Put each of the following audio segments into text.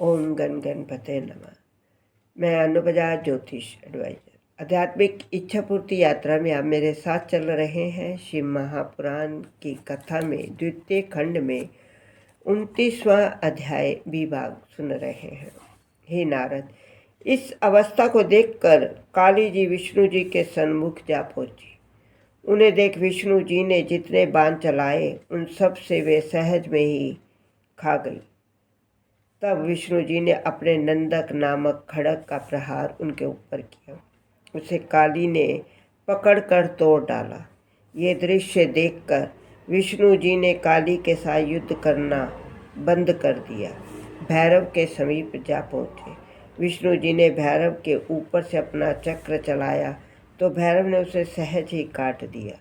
ओम गण गणपते नमः। मैं अनु बजाज, ज्योतिष एडवाइजर। आध्यात्मिक इच्छा पूर्ति यात्रा में आप मेरे साथ चल रहे हैं। शिव महापुराण की कथा में द्वितीय खंड में 29वां अध्याय विभाग सुन रहे हैं। हे नारद, इस अवस्था को देखकर काली जी विष्णु जी के सन्मुख जा पहुंची। उन्हें देख विष्णु जी ने जितने बाण चलाए उन सब से वे सहज में ही खा गई। तब विष्णु जी ने अपने नंदक नामक खड़ग का प्रहार उनके ऊपर किया। उसे काली ने पकड़कर तोड़ डाला। ये दृश्य देखकर विष्णु जी ने काली के साथ युद्ध करना बंद कर दिया। भैरव के समीप जा पहुँचे। विष्णु जी ने भैरव के ऊपर से अपना चक्र चलाया तो भैरव ने उसे सहज ही काट दिया।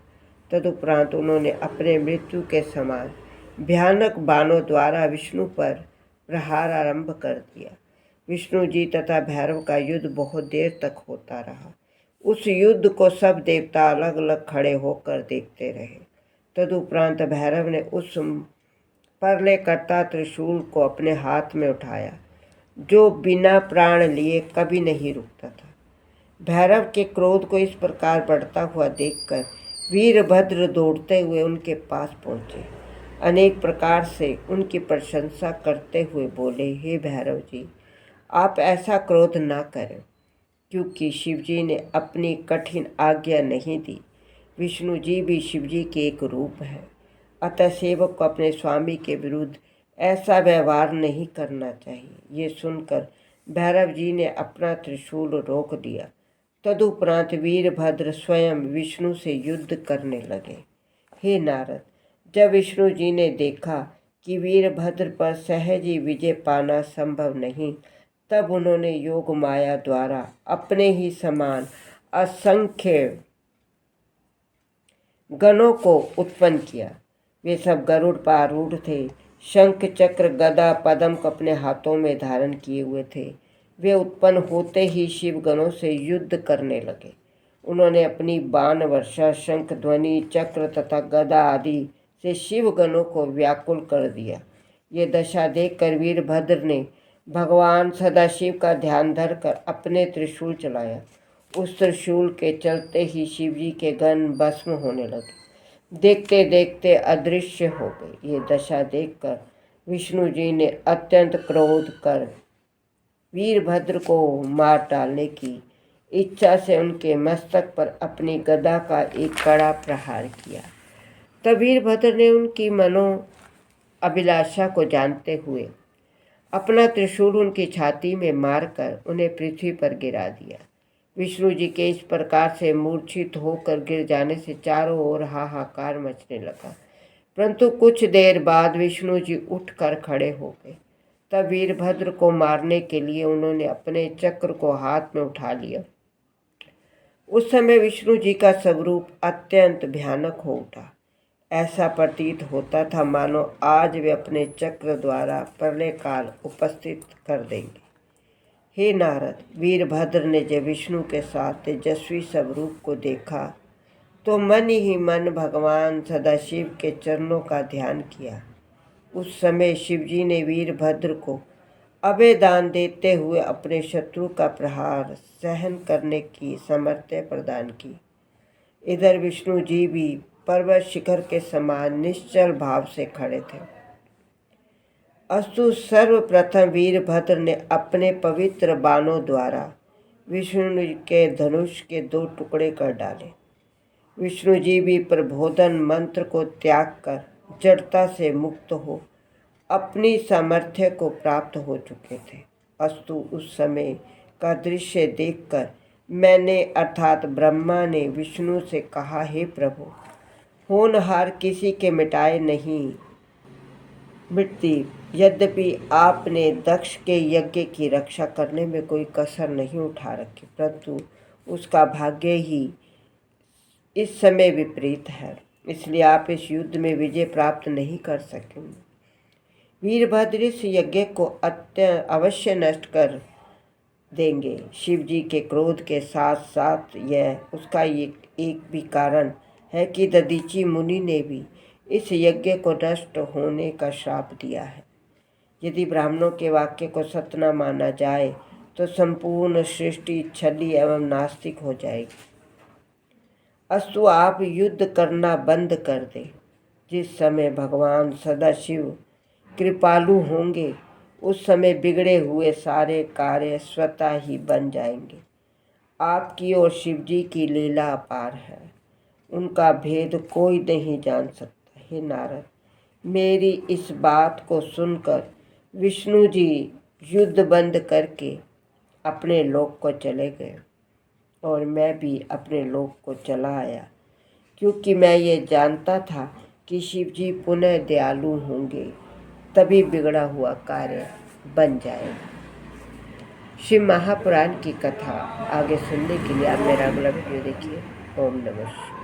तदुपरांत उन्होंने अपने मृत्यु के समान भयानक बाणों द्वारा विष्णु पर प्रहार आरंभ कर दिया। विष्णु जी तथा भैरव का युद्ध बहुत देर तक होता रहा। उस युद्ध को सब देवता अलग अलग खड़े होकर देखते रहे। तदुपरांत भैरव ने उस प्रलयकर्ता त्रिशूल को अपने हाथ में उठाया, जो बिना प्राण लिए कभी नहीं रुकता था। भैरव के क्रोध को इस प्रकार बढ़ता हुआ देखकर वीरभद्र दौड़ते हुए उनके पास पहुंचे। अनेक प्रकार से उनकी प्रशंसा करते हुए बोले, हे भैरव जी, आप ऐसा क्रोध ना करें, क्योंकि शिवजी ने अपनी कठिन आज्ञा नहीं दी। विष्णु जी भी शिवजी के एक रूप है, अतः सेवक को अपने स्वामी के विरुद्ध ऐसा व्यवहार नहीं करना चाहिए। ये सुनकर भैरव जी ने अपना त्रिशूल रोक दिया। तदुपरांत वीरभद्र स्वयं विष्णु से युद्ध करने लगे। हे नारद, जब विष्णु जी ने देखा कि वीरभद्र पर सहज ही विजय पाना संभव नहीं, तब उन्होंने योग माया द्वारा अपने ही समान असंख्य गणों को उत्पन्न किया। वे सब गरुड़ पर आरूढ़ थे, शंख चक्र गदा पद्म को अपने हाथों में धारण किए हुए थे। वे उत्पन्न होते ही शिव गणों से युद्ध करने लगे। उन्होंने अपनी बाण वर्षा, शंख ध्वनि, चक्र तथा गदा आदि से शिव गणों को व्याकुल कर दिया। ये दशा देखकर वीरभद्र ने भगवान सदाशिव का ध्यान धरकर अपने त्रिशूल चलाया। उस त्रिशूल के चलते ही शिवजी के गण भस्म होने लगे, देखते देखते अदृश्य हो गए। ये दशा देखकर विष्णु जी ने अत्यंत क्रोध कर वीरभद्र को मार डालने की इच्छा से उनके मस्तक पर अपनी गदा का एक कड़ा प्रहार किया। तब वीरभद्र ने उनकी मनो अभिलाषा को जानते हुए अपना त्रिशूल उनकी छाती में मारकर उन्हें पृथ्वी पर गिरा दिया। विष्णु जी के इस प्रकार से मूर्छित होकर गिर जाने से चारों ओर हाहाकार मचने लगा। परंतु कुछ देर बाद विष्णु जी उठकर खड़े हो गए। तब वीरभद्र को मारने के लिए उन्होंने अपने चक्र को हाथ में उठा लिया। उस समय विष्णु जी का स्वरूप अत्यंत भयानक हो उठा। ऐसा प्रतीत होता था मानो आज वे अपने चक्र द्वारा प्रलय काल उपस्थित कर देंगे। हे नारद, वीरभद्र ने जब विष्णु के साथ तेजस्वी स्वरूप को देखा तो मन ही मन भगवान सदाशिव के चरणों का ध्यान किया। उस समय शिवजी ने वीरभद्र को अभय दान देते हुए अपने शत्रु का प्रहार सहन करने की सामर्थ्य प्रदान की। इधर विष्णु जी भी पर्वत शिखर के समान निश्चल भाव से खड़े थे। अस्तु, सर्वप्रथम वीरभद्र ने अपने पवित्र बाणों द्वारा विष्णु के धनुष के 2 टुकड़े कर डाले। विष्णु जी भी प्रबोधन मंत्र को त्याग कर जड़ता से मुक्त हो अपनी सामर्थ्य को प्राप्त हो चुके थे। अस्तु, उस समय का दृश्य देखकर मैंने अर्थात ब्रह्मा ने विष्णु से कहा, हे प्रभु, होनहार किसी के मिटाए नहीं मिटती। यद्यपि आपने दक्ष के यज्ञ की रक्षा करने में कोई कसर नहीं उठा रखी, परंतु उसका भाग्य ही इस समय विपरीत है, इसलिए आप इस युद्ध में विजय प्राप्त नहीं कर सकेंगे। वीरभद्र इस यज्ञ को अवश्य नष्ट कर देंगे। शिव जी के क्रोध के साथ साथ यह उसका एक भी कारण है कि दधीची मुनि ने भी इस यज्ञ को नष्ट होने का श्राप दिया है। यदि ब्राह्मणों के वाक्य को सत्य न माना जाए तो संपूर्ण सृष्टि छली एवं नास्तिक हो जाएगी। अस्तु, आप युद्ध करना बंद कर दें। जिस समय भगवान सदाशिव कृपालु होंगे उस समय बिगड़े हुए सारे कार्य स्वतः ही बन जाएंगे। आपकी और शिव जी की लीला अपार है, उनका भेद कोई नहीं जान सकता। हे नारद, मेरी इस बात को सुनकर विष्णु जी युद्ध बंद करके अपने लोक को चले गए और मैं भी अपने लोक को चला आया, क्योंकि मैं ये जानता था कि शिव जी पुनः दयालु होंगे, तभी बिगड़ा हुआ कार्य बन जाएगा। शिव महापुराण की कथा आगे सुनने के लिए आप मेरा अगला वीडियो देखिए। ओम नमः शिवाय।